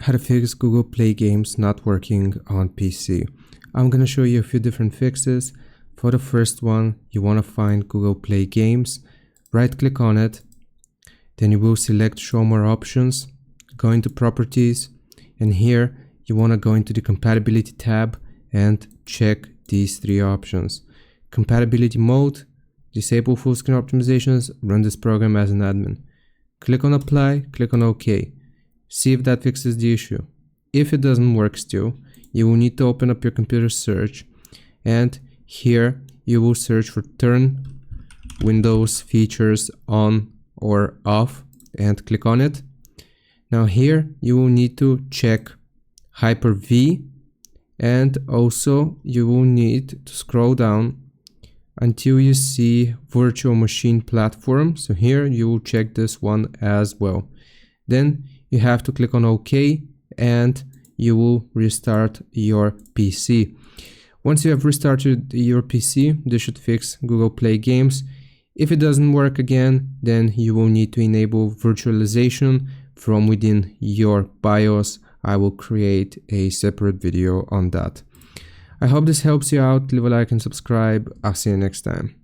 How to fix Google Play games not working on PC. I'm gonna show you a few different fixes. For the first one, you wanna find Google Play games, right click on it, then you will select show more options, go into properties, and here you wanna go into the compatibility tab and check these three options. Compatibility mode, disable full screen optimizations, run this program as an admin. Click on apply, click on OK. See if that fixes the issue. If it doesn't work still, you will need to open up your computer search, and here you will search for turn Windows features on or off and click on it. Now here you will need to check Hyper-V, and also you will need to scroll down until you see virtual machine platform. So here you will check this one as well. Then you have to click on OK and you will restart your PC. Once you have restarted your PC, this should fix Google Play games. If it doesn't work again, then you will need to enable virtualization from within your BIOS. I will create a separate video on that. I hope this helps you out. Leave a like and subscribe. I'll see you next time.